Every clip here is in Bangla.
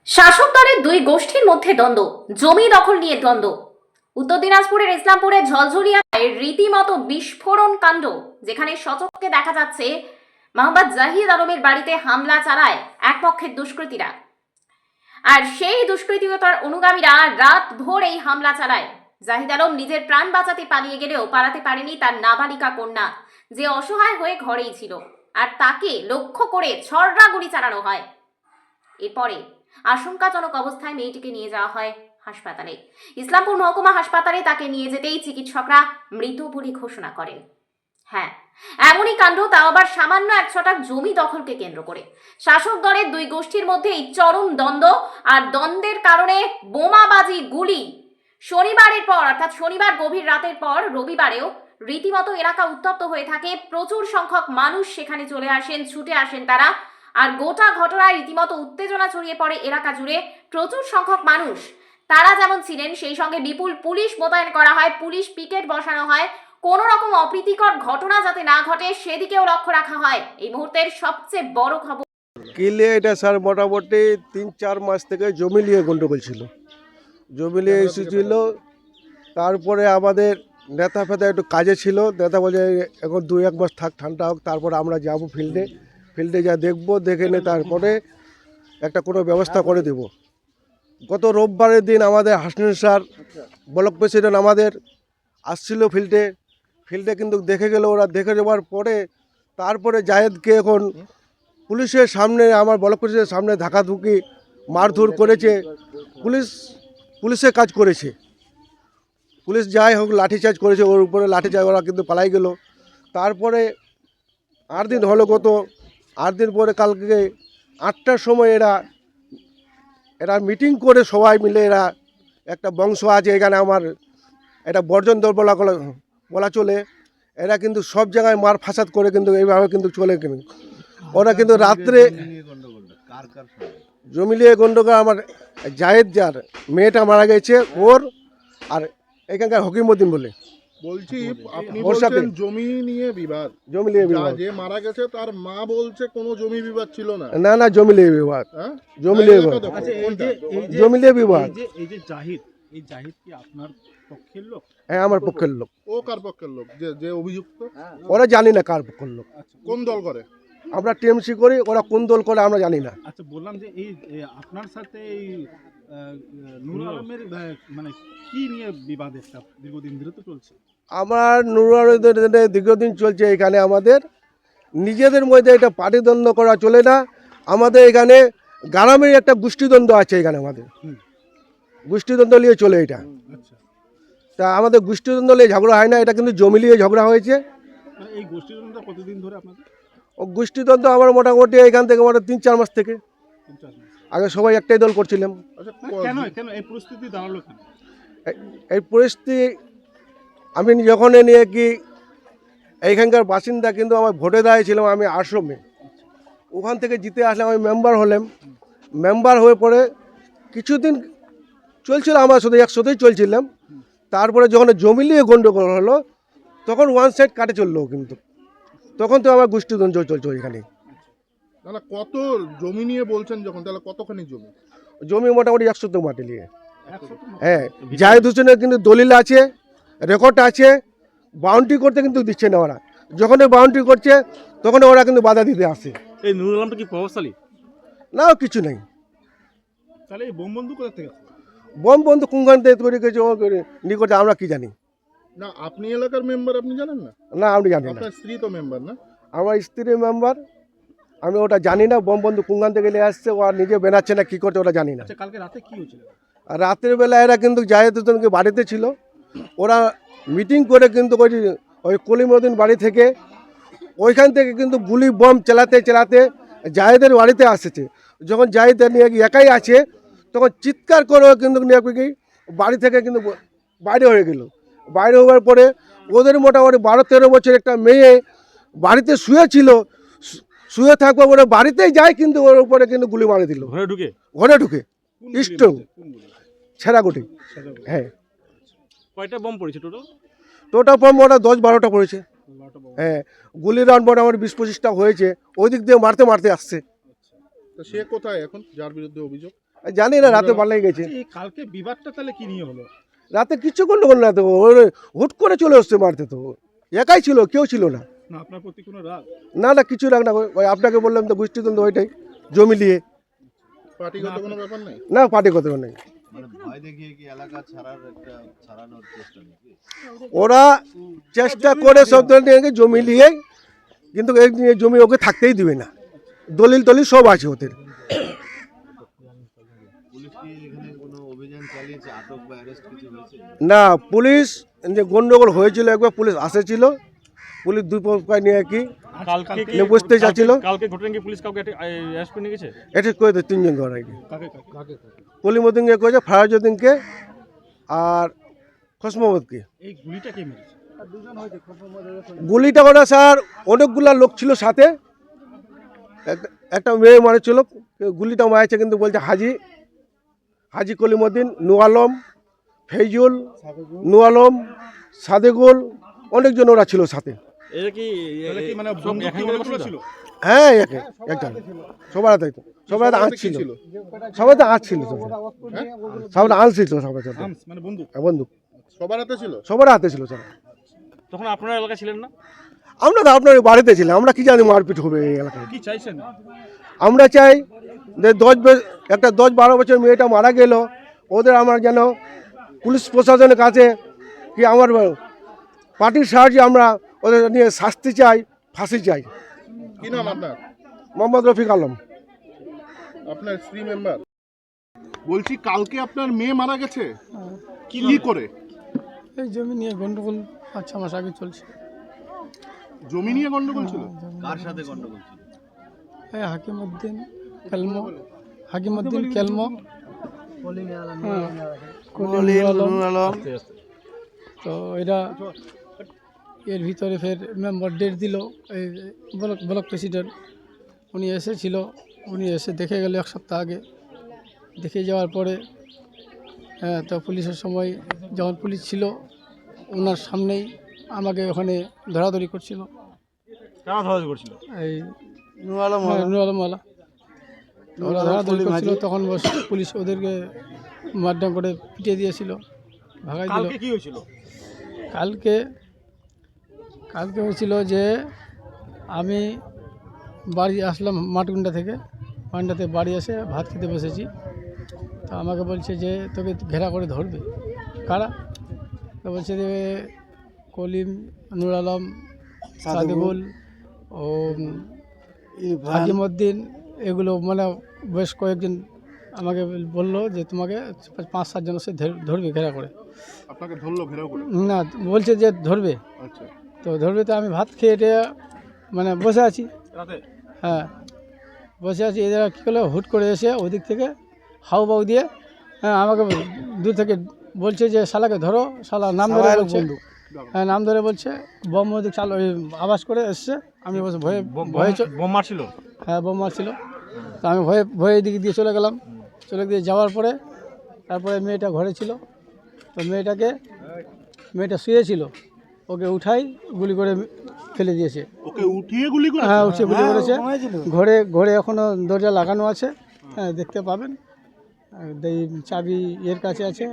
শাসক দলের দুই গোষ্ঠীর মধ্যে দ্বন্দ্ব, জমি দখল নিয়ে দ্বন্দ্ব। উত্তর দিনাজপুরের ইসলামপুরের ঝলঝলিয়ায় রীতিমতো বিস্ফোরণ কাণ্ড, যেখানে সচক্ষে দেখা যাচ্ছে মোহাম্মদ জাহিদ আলমের বাড়িতে হামলা চালায় এক পক্ষের দুষ্কৃতীরা। আর সেই দুষ্কৃতিতার অনুগামীরা রাত ভোর এই হামলা চালায়। জাহিদ আলম নিজের প্রাণ বাঁচাতে পালিয়ে গেলেও পালাতে পারেনি তার নাবালিকা কন্যা, যে অসহায় হয়ে ঘরেই ছিল, আর তাকে লক্ষ্য করে ছররা গুলি চালানো হয়। এরপরে আশঙ্কাজনক অবস্থায় মেয়েটিকে নিয়ে যাওয়া হয় হাসপাতালে। ইসলামপুর মহকুমা হাসপাতালে তাকে নিয়ে যেতেই চিকিৎসকরা মৃত বলে ঘোষণা করেন। হ্যাঁ, এমনই কাণ্ড, তাও আবার সামান্য এক ছটাক জমি দখলকে কেন্দ্র করে। শাসক দলের দুই গোষ্ঠীর মধ্যে এই চরম দ্বন্দ্ব, আর দ্বন্দ্বের কারণে বোমাবাজি, গুলি। শনিবারের পর অর্থাৎ শনিবার গভীর রাতের পর রবিবারেও রীতিমতো এলাকা উত্তপ্ত হয়ে থাকে। প্রচুর সংখ্যক মানুষ সেখানে চলে আসেন, ছুটে আসেন তারা। আর গোটা ঘটনায় রীতিমতো উত্তেজনা ছড়িয়ে পড়ে এলাকা জুড়ে। প্রচুর সংখ্যক মানুষ তারা যেমন ছিলেন, সেই সঙ্গে বিপুল পুলিশ মোতায়েন করা হয়, পুলিশ পিকেট বসানো হয়। কোনো রকম অপ্রীতিকর ঘটনা যাতে না ঘটে সেদিকেও লক্ষ্য রাখা হয়। এই মুহূর্তের সবচেয়ে বড় খবর, কিলে এটা স্যার মোটামুটি ৩-৪ মাস থেকে জমি নিয়ে গন্ডগোল ছিল, জমি নিয়ে ইস্যু ছিল। তারপরে আমাদের নেতা ফেতা একটু কাজে ছিল, নেতা বলে এখন ২-১ মাস থাক, ঠান্ডা হোক, তারপরে আমরা যাব ফিল্ডে যা দেখবো, দেখে নিয়ে তারপরে একটা কোনো ব্যবস্থা করে দেব। গত রোববারের দিন আমাদের হাসনুল স্যার ব্লক প্রেসিডেন্ট আমাদের আসছিল ফিল্ডে কিন্তু দেখে গেল। ওরা দেখে যাওয়ার পরে তারপরে জায়েদকে এখন পুলিশের সামনে, আমার ব্লক প্রেসিডেন্টের সামনে ধাক্কাধুকি মারধর করেছে। পুলিশের কাজ করেছে, পুলিশ যাই হোক লাঠিচার্জ করেছে, ওর উপরে লাঠিচার্জ, ওরা কিন্তু পালাই গেল। তারপরে ৮ দিন হলো, গত ৮ দিন পরে কালকে ৮টার সময় এরা মিটিং করে সবাই মিলে, এরা একটা বংশ আছে এখানে, আমার এটা বর্জন দল বলা চলে। এরা কিন্তু সব জায়গায় মার ফাসাদ করে কিন্তু এইভাবে কিন্তু চলে। কিন্তু ওরা কিন্তু রাত্রে জমিলিয়ে গন্ডগোল, আমার জায়েদ যার মেয়েটা মারা গেছে ওর, আর এখানকার হকিমউদ্দিন বলে বলছি, আপনি বর্ষাতে বলছেন জমি নিয়ে বিবাদ। জমি নিয়ে বিবাদ। যে মারা গেছে তার মা বলছে কোনো জমি বিবাদ ছিল না। না, জমি নিয়ে বিবাদ, হ্যাঁ? জমি নিয়ে বিবাদ, আচ্ছা, জমি নিয়ে বিবাদ। এই যে জাহিদ কি আপনার পক্ষের লোক? হ্যাঁ, আমার পক্ষের লোক। ও কার পক্ষের লোক? যে অভিযুক্ত? ওরা জানি না কার পক্ষের লোক। কোন দল করে? আমরা টিএমসি করি, ওরা কোন দল করে আমরা জানি না। আচ্ছা, বললাম যে এই আপনার সাথে এই নূর আলমের মানে কি নিয়ে বিবাদ? একটা দীর্ঘদিন ধরে তো চলছে। আমার নুরুলের দীর্ঘদিন চলছে এখানে। আমাদের নিজেদের মধ্যে এটা পাটিদ্বন্দ্ব করা চলে না। আমাদের এখানে গ্রামের একটা গোষ্ঠীদ্বন্দ্ব আছে, এখানে আমাদের গোষ্ঠীদ্বন্দ্ব নিয়ে চলে এটা। আচ্ছা, তা আমাদের গোষ্ঠীদ্বন্দ্ব নিয়ে ঝগড়া হয় না, এটা কিন্তু জমি নিয়ে ঝগড়া হয়েছে। মানে এই গোষ্ঠীদ্বন্দ্বটা কতদিন ধরে আপনাদের? ও গোষ্ঠীদ্বন্দ্ব আমার মোটামুটি এখান থেকে ৩-৪ মাস থেকে। 50 মাস। আগে সবাই একটাই দল করছিলাম। আচ্ছা, কেন এই পরিস্থিতি দাঁড়ালো কেন? এই পরিস্থিতি আমি যখন নিয়ে কি এইখানকার বাসিন্দা, কিন্তু আমার ভোটে দাঁড়িয়েছিলাম আমি আশ্রমে, ওখান থেকে জিতে আসলাম, আমি মেম্বার হলাম। মেম্বার হয়ে পরে কিছুদিন চলছিল আমার সাথে, একসাথেই চলছিলাম। তারপরে যখন জমি নিয়ে গন্ডগোল হলো, তখন ওয়ান সাইড কাটে চললো, কিন্তু তখন তো আমার গোষ্ঠীদ্বন্দ্ব চলছে ওইখানে। তাহলে কত জমি নিয়ে বলছেন যখন, তাহলে কতখানি জমি? জমি মোটামুটি 100 মাটি নিয়ে। 100 তো না। হ্যাঁ, জায়েদ হোসেনের কিন্তু দলিল আছে, রেকর্ড আছে। বাউন্ডারি করতে কিন্তু দিচ্ছে না ওরা, যখন বাউন্ডারি করছে তখন ওরা কিন্তু বাধা দিতে আসে। এই নূর আলমটা কি প্রভাবশালী? না, কিছু নেই। তাহলে এই বোম বন্ধু কোথা থেকে? বম বন্ধু কোনখান থেকে তৈরি করেছে ও নিকটে, আমরা কি জানি না, আপনি এলাকার মেম্বার, আপনি জানেন না? না, আমি জানি না। আপনার স্ত্রী তো মেম্বার না? আমার স্ত্রী মেম্বার, আমি ওটা জানি না। বম বন্ধু কোনখান থেকে নিয়ে আসছে, ও আর নিজে বেনাচ্ছে না কি করছে ওটা জানি না। আচ্ছা, কালকে রাতে কি হয়েছিল? আর রাতের বেলা এরা কিন্তু জায়েদ হোসেনকে বাড়িতে ছিল, ওরা মিটিং করে কিন্তু ওই কলিমউদ্দিন বাড়ি থেকে, ওইখান থেকে কিন্তু গুলি বম চালাতে জায়েদের বাড়িতে আসছে। যখন জায়েদ নিয়ে একাই আছে, তখন চিৎকার করে কিন্তু নিয়ে কি বাড়ি থেকে কিন্তু বাইরে হয়ে গেল। বাইরে হওয়ার পরে ওদের মোটামুটি 12-13 বছর একটা মেয়ে বাড়িতে শুয়েছিল, শুয়ে থাকবো ওরা বাড়িতেই যায়, কিন্তু ওর উপরে কিন্তু গুলি মারি দিল ঘরে ঢুকে স্টোন ছেঁড়াগুটি। হ্যাঁ, কয়টা বোম পড়েছে টোটাল? টোটাল বম ওটা 10-12টা পড়েছে। হ্যাঁ, গুলির রান মোটামুটি 20-25টা হয়েছে, ওই দিক দিয়ে মারতে আসছে। তো সে কোথায় এখন, যার বিরুদ্ধে অভিযোগ? জানি না, রাতে পাল্লাই গেছে। এই কালকে বিবাদটা তাহলে কি নিয়ে হলো? রাতে কিচ্ছু গন্ডগোল না তো, ওর হুট করে চলে আসছে মারতে, তো একাই ছিল, কেউ ছিল না। না আপনার প্রতি কোনো রাগ? না না, কিছু রাখ না, ওই আপনাকে বললাম তো গোষ্ঠীদ্বন্দ্ব, ওইটাই জমি নিয়ে। পার্টিগত কোনো ব্যাপার নেই। না, পার্টি কথা নেই। মানে ভয় দেখিয়ে কি এলাকা ছাড়ানোর চেষ্টা নাকি? ওরা চেষ্টা করে সব ধরনের জমি নিয়ে, কিন্তু এই নিয়ে জমি ওকে থাকতেই দিবে না, দলিল টলিল সব আছে ওদের। পুলিশ কি এখানে কোনো অভিযান চালিয়েছে, আটক বা অ্যারেস্ট কিছু হয়েছে? না, পুলিশ যে গন্ডগোল হয়েছিল একবার পুলিশ আসেছিল, পুলিশ দুই পক্ষকে নিয়ে কি নিয়ে বুঝতে চাচ্ছিল, কালকে ঘটনা কি পুলিশ কাউকে অ্যারেস্ট করে নিয়ে গেছে? এটা করে তো তিনজন ধরা আর কি। কাকে কাকে? কলিমুদ্দিনকে করেছে, ফারাজউদ্দিনকে আর খসমুদ্দিনকে। এই গুলিটা কে মেরেছে? গুলিটা ওরা স্যার অনেকগুলা লোক ছিল সাথে, একটা মেয়ে মারেছিল, গুলিটা মারেছে কিন্তু বলছে হাজি কলিমুদ্দিন, নূর আলম, ফেজুল, নূর আলম, সাদেকুল, অনেকজন ওরা ছিল সাথে। এটা কি তাহলে কি মানে সব বন্দুক কি এখানকার অনেকগুলো ছিল? হ্যাঁ, একটা সবার হাতে, সবার হাতে আঁচ কি ছিল, সবার হাতে আঁচ ছিল, সবার আঁচ ছিল, সবার হাতে আর্মস মানে বন্দুক? বন্দুক সবার হাতে ছিল? সবার হাতে ছিল স্যার। তখন আপনারা এলাকা ছিলেন না? আমরা তো আপনার বাড়িতে ছিলাম, আমরা কি জানি মারপিট হবে এই এলাকায়। কি চাইছেন? আমরা চাই যে একটা 10-12 বছর মেয়েটা মারা গেল, ওদের আমার যেন পুলিশ প্রশাসনের কাছে কি আমার পার্টির সাহায্যে আমরা ওদের নিয়ে শাস্তি চাই, ফাঁসি চাই। কি নাম আপনার? মোহাম্মদ রফিক আলম। আপনার স্ত্রী মেম্বার? বলছি কালকে আপনার মেয়ে মারা গেছে, কি করে? এই জমি নিয়ে গন্ডগোল 5-6 মাস আগে চলছে। জমি নিয়ে গন্ডগোল ছিল? কার সাথে গন্ডগোল ছিল? এই হাকিমউদ্দিন কেলমো, হ্যাঁ, কলিম আলম। তো এরা এর ভিতরে ফের মেম্বার ডেট দিল, এই ব্লক প্রেসিডেন্ট উনি এসেছিল, উনি এসে দেখে গেল 1 সপ্তাহ আগে। দেখে যাওয়ার পরে হ্যাঁ, তো পুলিশের সময় যখন পুলিশ ছিল ওনার সামনেই আমাকে ওখানে ধরাধরি করছিল, কারা ধরাধরি করছিল? এই নূর আলমওয়ালা ওরা ধরাধরি করছিল। তখন পুলিশ ওদেরকে মারধর করে পিটিয়ে দিয়েছিল, ভাগাই দিল। কালকে কি হয়েছিল? কালকে হয়েছিল যে আমি বাড়ি আসলাম মাটগুন্ডা থেকে, মান্ডাতে বাড়ি এসে ভাত খেতে বসেছি। তো আমাকে বলছে যে তোকে ঘেরা করে ধরবে। কারা? তো বলছে যে কলিম, নূর আলম, সাদেকুল ও হাকিমউদ্দিন, এগুলো মানে বেশ কয়েকজন আমাকে বললো যে তোমাকে 5-7 জন সে ধরবে ঘেরা করে। আপনাকে ধরলো ঘেরাও করে? না, বলছে যে ধরবে। আচ্ছা, তো ধরবে, তো আমি ভাত খেয়ে টেয়ে মানে বসে আছি। রাতে? হ্যাঁ, বসে আছি। এরা কী করলো, হুট করে এসে ওদিক থেকে হাউ বাউ দিয়ে হ্যাঁ আমাকে দূর থেকে বলছে যে শালাকে ধরো, শালা নাম ধরে বলছে। হ্যাঁ, নাম ধরে বলছে, বম ওদিক চাল আওয়াজ করে এসছে। আমি বসে ভয়ে বোম মারছিল? হ্যাঁ, বোম মারছিল। তো আমি ভয়ে এদিকে দিয়ে চলে গেলাম। চলে গিয়ে যাওয়ার পরে তারপরে মেয়েটা ঘরে ছিল, তো মেয়েটা শুয়েছিল, ওকে উঠাই গুলি করে ফেলে দিয়েছে। ওকে উঠিয়ে গুলি করে? হ্যাঁ, উঠিয়ে গুলি করেছে। ঘরে এখনও দরজা লাগানো আছে, হ্যাঁ, দেখতে পাবেন। এই চাবি এর কাছে আছে,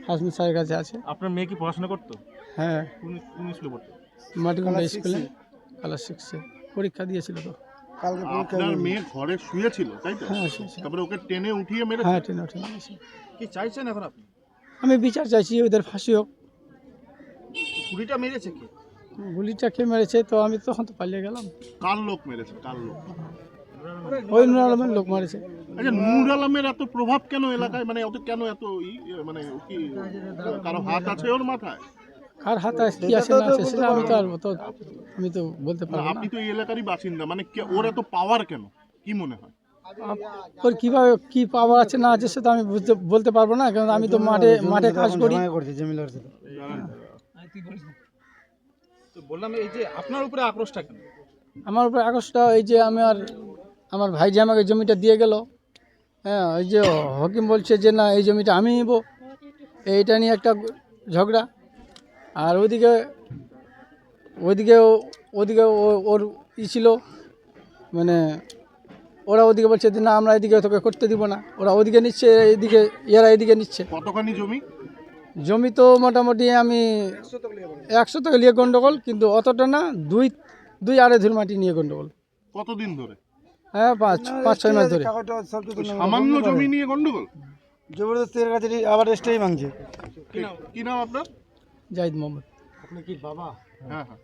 হাসমিদ স্যারের কাছে আছে। আপনার মেয়ে কি পড়াশোনা করতো? হ্যাঁ, কোন স্কুলে পড়তো? মাটিগুন্ডা স্কুলে ক্লাস 6-এ পরীক্ষা দিয়েছিল। তো আপনার মেয়ে ঘরে শুয়েছিল তাই তো? হ্যাঁ, শুয়েছে। তারপরে ওকে টেনে উঠিয়ে মেরেছে? হ্যাঁ, ট্রেনে উঠে নিয়েছি। কি চাইছেন এখন আপনি? আমি বিচার চাইছি, ওদের ফাঁসি হোক। গুলিটা মেরেছে কে? গুলিটা কে মেরেছে তো আমি তখন তো পালিয়ে গেলাম। কার লোক মেরেছে? কার লোক? ওই নূর আলমের লোক মারেছে। আচ্ছা, নূর আলমের এত প্রভাব কেন এলাকায়, মানে কেন এত মানে কি কারো হাত আছে ওর মাথায়? কার হাত আছে কি আছে না আছে সেটা আমি তো বলতে পারবো না। আপনি তো এই এলাকারই বাসিন্দা, মানে ওর এত পাওয়ার কেন, কি মনে হয়? ওর কিভাবে কি পাওয়ার আছে না আছে সেটা আমি বলতে পারবো না, কারণ আমি তো মাঠে কাজ করি। তো বললাম এই যে আপনার উপরে আক্রোশটা কেন? আমার উপরে আকাশটা এই যে আমার ভাই যে আমাকে জমিটা দিয়ে গেল, হ্যাঁ, ওই যে হকিম বলছে যে না এই জমিটা আমি নেব, এইটা নিয়ে একটা ঝগড়া। আর ওইদিকে ওর ছিল, মানে ওরা ওদিকে বলছে যে না আমরা এদিকে তোকে করতে দিব না, ওরা ওদিকে নিচ্ছে, এদিকে এরা এদিকে নিচ্ছে। কতখানি জমি? জমি তো মোটামুটি আমি 100 টাকা নিয়ে গন্ডগোল, কিন্তু অতটা না, 2-2.5 ধুর মাটি নিয়ে গন্ডগোল। কতদিন ধরে? হ্যাঁ 5-6 মাস ধরে। সামান্য জমি নিয়ে গন্ডগোল? জবরদস্তি এর কাছে আবার স্টেই ভাঙছে। কি নাম আপনার? জাহিদ মোহাম্মদ। হ্যাঁ হ্যাঁ।